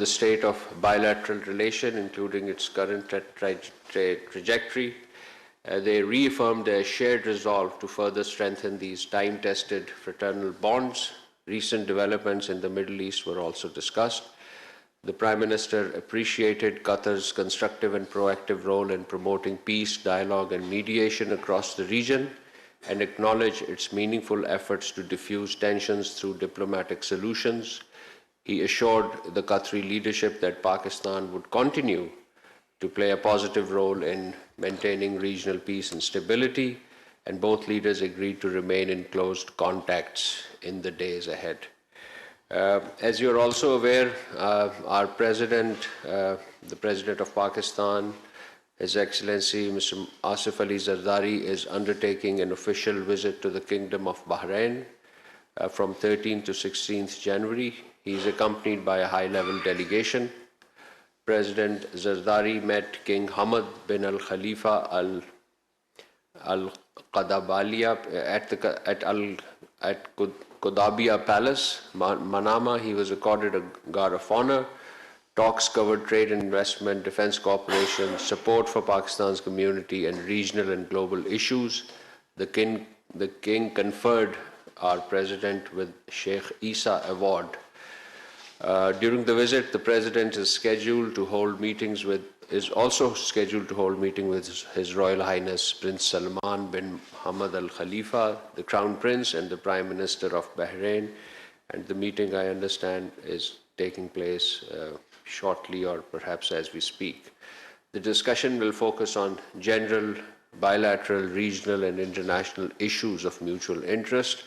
the state of bilateral relation, including its current trajectory. They reaffirmed their shared resolve to further strengthen these time-tested fraternal bonds. Recent developments in the Middle East were also discussed. The Prime Minister appreciated Qatar's constructive and proactive role in promoting peace, dialogue, and mediation across the region, and acknowledged its meaningful efforts to diffuse tensions through diplomatic solutions. He assured the Qatari leadership that Pakistan would continue to play a positive role in maintaining regional peace and stability, and both leaders agreed to remain in close contacts in the days ahead. As you're also aware, our President, the President of Pakistan, His Excellency Mr. Asif Ali Zardari, is undertaking an official visit to the Kingdom of Bahrain from 13th to 16th January. He is accompanied by a high-level delegation. President Zardari met King Hamad bin Al Khalifa Al Qadabaliya at Qudabia Palace, Manama. He was accorded a Guard of Honor. Talks covered trade and investment, defense cooperation, support for Pakistan's community, and regional and global issues. The King conferred our President with Sheikh Isa Award. During the visit, the President is also scheduled to hold meetings with His Royal Highness Prince Salman bin Hamad Al Khalifa, the Crown Prince, and the Prime Minister of Bahrain. And the meeting, I understand, is taking place shortly, or perhaps as we speak. The discussion will focus on general, bilateral, regional, and international issues of mutual interest.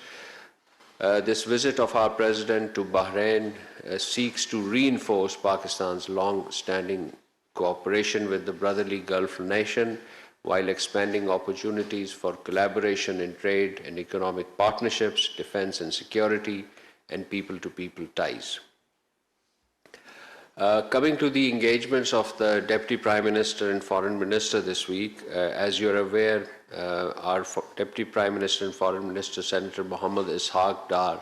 This visit of our President to Bahrain seeks to reinforce Pakistan's long-standing cooperation with the brotherly Gulf nation while expanding opportunities for collaboration in trade and economic partnerships, defense and security, and people-to-people ties. Coming to the engagements of the Deputy Prime Minister and Foreign Minister this week, as you're aware, our Deputy Prime Minister and Foreign Minister, Senator Mohammad Ishaq Dar,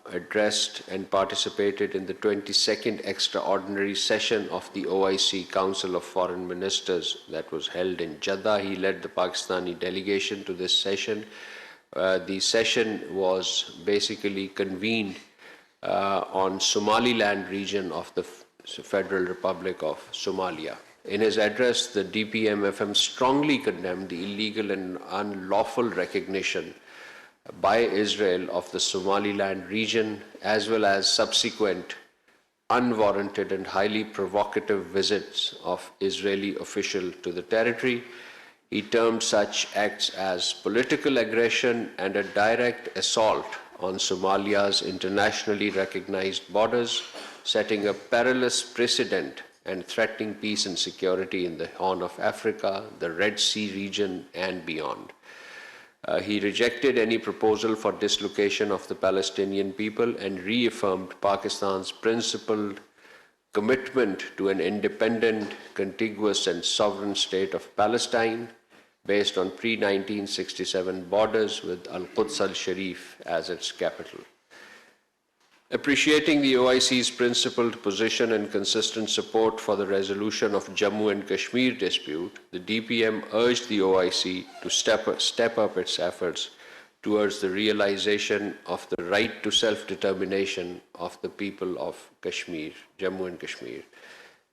addressed and participated in the 22nd extraordinary session of the OIC Council of Foreign Ministers that was held in Jeddah. He led the Pakistani delegation to this session. The session was basically convened on Somaliland region of the Federal Republic of Somalia. In his address, the DPMFM strongly condemned the illegal and unlawful recognition by Israel of the Somaliland region, as well as subsequent unwarranted and highly provocative visits of Israeli officials to the territory. He termed such acts as political aggression and a direct assault on Somalia's internationally recognized borders, setting a perilous precedent and threatening peace and security in the Horn of Africa, the Red Sea region, and beyond. He rejected any proposal for dislocation of the Palestinian people and reaffirmed Pakistan's principled commitment to an independent, contiguous, and sovereign state of Palestine based on pre-1967 borders with Al-Quds al-Sharif as its capital. Appreciating the OIC's principled position and consistent support for the resolution of Jammu and Kashmir dispute, the DPM urged the OIC to step up its efforts towards the realization of the right to self-determination of the people of Kashmir, Jammu and Kashmir.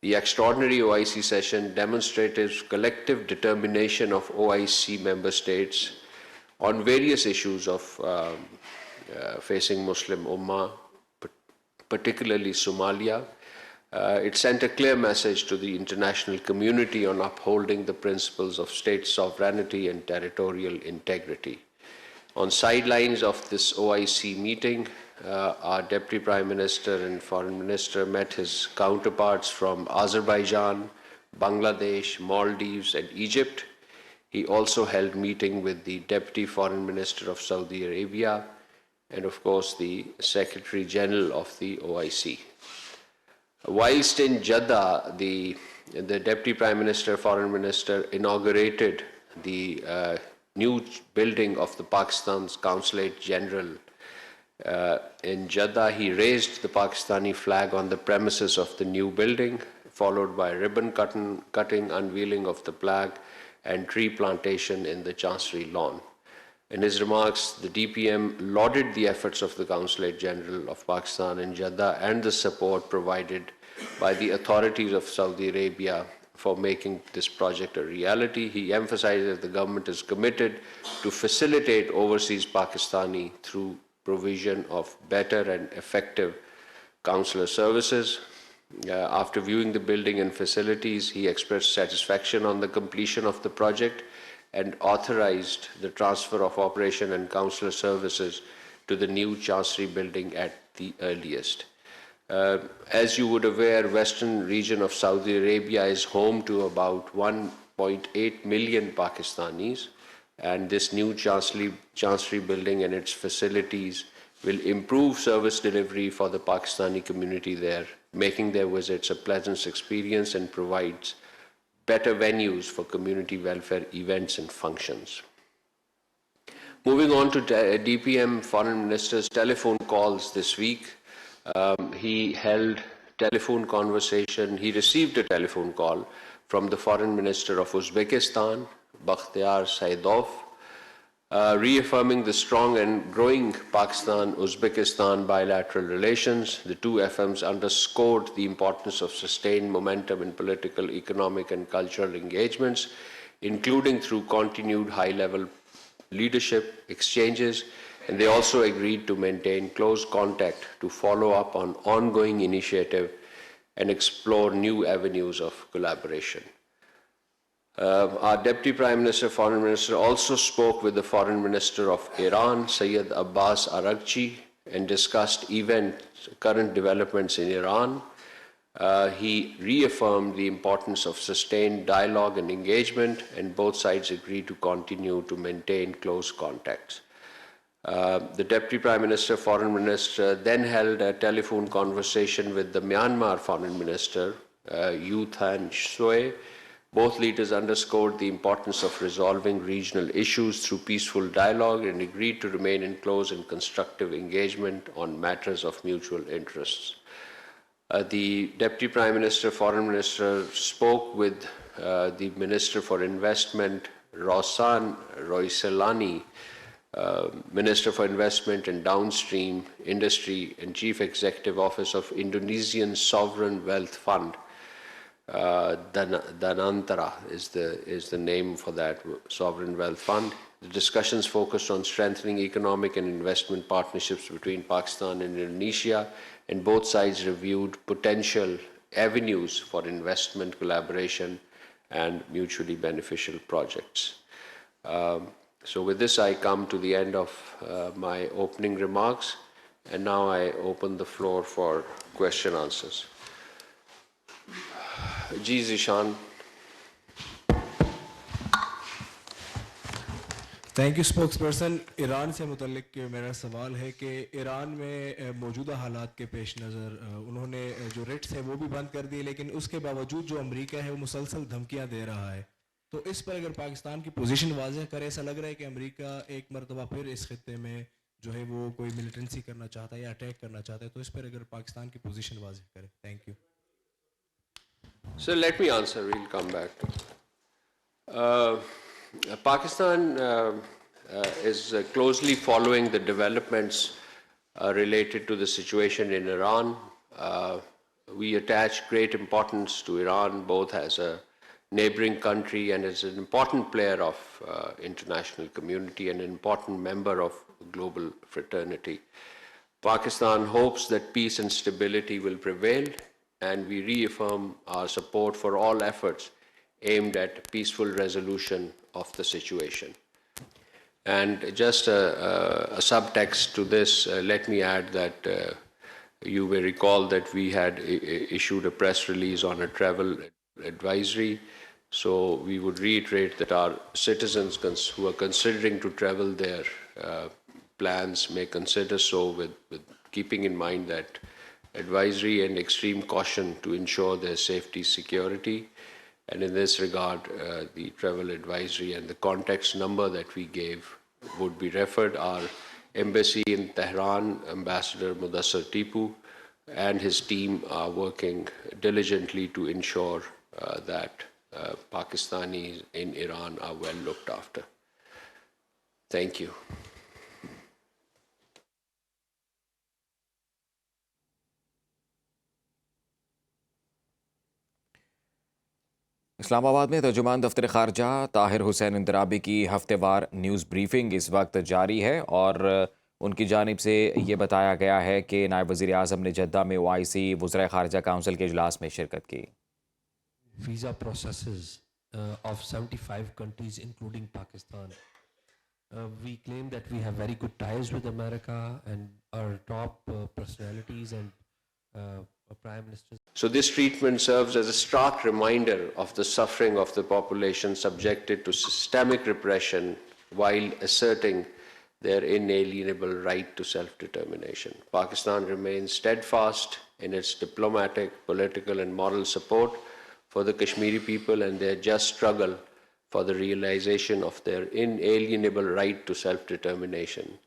The extraordinary OIC session demonstrated collective determination of OIC member states on various issues of facing Muslim Ummah, particularly Somalia. It sent a clear message to the international community on upholding the principles of state sovereignty and territorial integrity. On sidelines of this OIC meeting, our Deputy Prime Minister and Foreign Minister met his counterparts from Azerbaijan, Bangladesh, Maldives, and Egypt. He also held meeting with the Deputy Foreign Minister of Saudi Arabia and, of course, the Secretary General of the OIC. Whilst in Jeddah, the Deputy Prime Minister, Foreign Minister inaugurated the new building of the Pakistan's Consulate General In Jeddah, he raised the Pakistani flag on the premises of the new building, followed by ribbon cutting, unveiling of the flag, and tree plantation in the Chancery lawn. In his remarks, the DPM lauded the efforts of the Consulate General of Pakistan in Jeddah and the support provided by the authorities of Saudi Arabia for making this project a reality. He emphasized that the government is committed to facilitate overseas Pakistani through provision of better and effective consular services. After viewing the building and facilities, he expressed satisfaction on the completion of the project and authorized the transfer of operation and consular services to the new Chancery building at the earliest. As you would aware, western region of Saudi Arabia is home to about 1.8 million Pakistanis, and this new Chancery building and its facilities will improve service delivery for the Pakistani community there, making their visits a pleasant experience and provides better venues for community welfare events and functions. Moving on to DPM Foreign Minister's telephone calls this week. He held telephone conversation. He received a telephone call from the Foreign Minister of Uzbekistan, Bakhtiar Saidov, reaffirming the strong and growing Pakistan-Uzbekistan bilateral relations. The two FMs underscored the importance of sustained momentum in political, economic, and cultural engagements, including through continued high-level leadership exchanges, and they also agreed to maintain close contact to follow up on ongoing initiative and explore new avenues of collaboration. Our Deputy Prime Minister, Foreign Minister, also spoke with the Foreign Minister of Iran, Syed Abbas Araghchi, and discussed current developments in Iran. He reaffirmed the importance of sustained dialogue and engagement, and both sides agreed to continue to maintain close contacts. The Deputy Prime Minister, Foreign Minister, then held a telephone conversation with the Myanmar Foreign Minister, U Than Soe. Both leaders underscored the importance of resolving regional issues through peaceful dialogue and agreed to remain in close and constructive engagement on matters of mutual interests. The Deputy Prime Minister, Foreign Minister, spoke with the Minister for Investment, Roshan Roiselani, Minister for Investment and Downstream Industry and Chief Executive Office of Indonesian Sovereign Wealth Fund. Danantara is the name for that sovereign wealth fund. The discussions focused on strengthening economic and investment partnerships between Pakistan and Indonesia, and both sides reviewed potential avenues for investment, collaboration, and mutually beneficial projects. So with this, I come to the end of my opening remarks, and now I open the floor for question answers. जी Zeeshan. Thank you spokesperson. Iran से मुतल्लिक मेरा सवाल है कि Iran में मौजूदा हालात के पेश नज़र उन्होंने जो रेट्स हैं वो भी बंद कर दिए, लेकिन उसके बावजूद जो अमेरिका है वो मुसलसल धमकियां दे रहा है. तो इस पर अगर पाकिस्तान की पोजीशन वाज़ेह करे, ऐसा लग रहा है कि अमेरिका एक मरतबा फिर इस खित्ते में जो है वो कोई मिलिटेंसी करना चाहता है या अटैक करना चाहता है, तो इस पर अगर पाकिस्तान की पोजीशन वाज़ेह करे. Thank you. So let me answer, we'll come back to Pakistan is closely following the developments related to the situation in Iran. We attach great importance to Iran, both as a neighboring country and as an important player of international community and an important member of global fraternity. Pakistan hopes that peace and stability will prevail, and we reaffirm our support for all efforts aimed at peaceful resolution of the situation. And just a subtext to this, let me add that you may recall that we had issued a press release on a travel advisory. So we would reiterate that our citizens who are considering to travel their plans may consider so with keeping in mind that advisory and extreme caution to ensure their safety, security. And in this regard, the travel advisory and the context number that we gave would be referred. Our Embassy in Tehran, Ambassador Mudassar Tipu and his team are working diligently to ensure that Pakistanis in Iran are well looked after. Thank you. Islamabad में तर्जुमान दफ्तर ख़ारजा ताहिर हुसैन इंदराबी की हफ्तेवार news briefing इस वक्त जारी है और उनकी जानिब से ये बताया गया है कि नायब वज़ीर आज़म ने जद्दा में OIC वज़राए ख़ारजा काउंसिल के इजलास में शिरकत की। Visa processes of 75 countries including Pakistan. We claim that we have very good ties with America and our top personalities and prime ministers. So this treatment serves as a stark reminder of the suffering of the population subjected to systemic repression while asserting their inalienable right to self-determination. Pakistan remains steadfast in its diplomatic, political and moral support for the Kashmiri people and their just struggle for the realization of their inalienable right to self-determination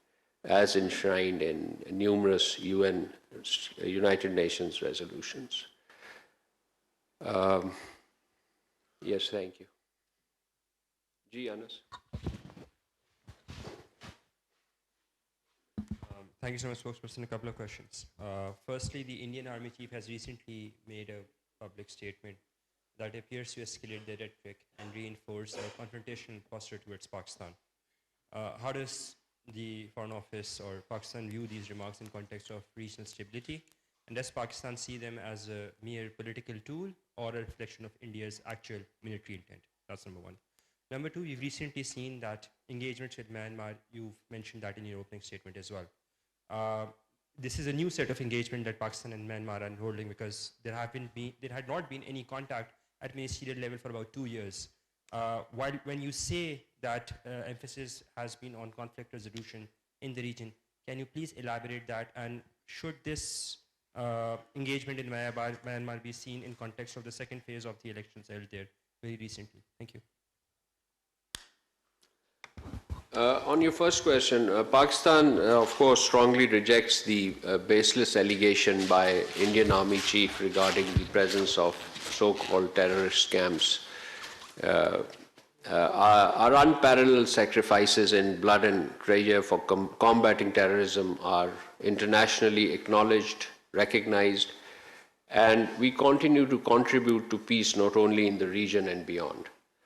as enshrined in numerous United Nations resolutions. Yes, thank you. Ji, Anas. Thank you so much, spokesperson. A couple of questions. Firstly, the Indian Army Chief has recently made a public statement that appears to escalate the rhetoric and reinforce a confrontational posture towards Pakistan. How does the Foreign Office or Pakistan view these remarks in context of regional stability? And does Pakistan see them as a mere political tool or a reflection of India's actual military intent? That's number one. Number two, we've recently seen that engagements with Myanmar, you've mentioned that in your opening statement as well. This is a new set of engagement that Pakistan and Myanmar are holding because there had not been any contact at ministerial level for about 2 years. When you say that emphasis has been on conflict resolution in the region, can you please elaborate that? And should this engagement in Myanmar be seen in context of the second phase of the elections held there very recently? Thank you. On your first question, Pakistan, of course, strongly rejects the baseless allegation by Indian Army Chief regarding the presence of so-called terrorist camps. Our unparalleled sacrifices in blood and treasure for combating terrorism are internationally acknowledged, recognized, and we continue to contribute to peace not only in the region and beyond.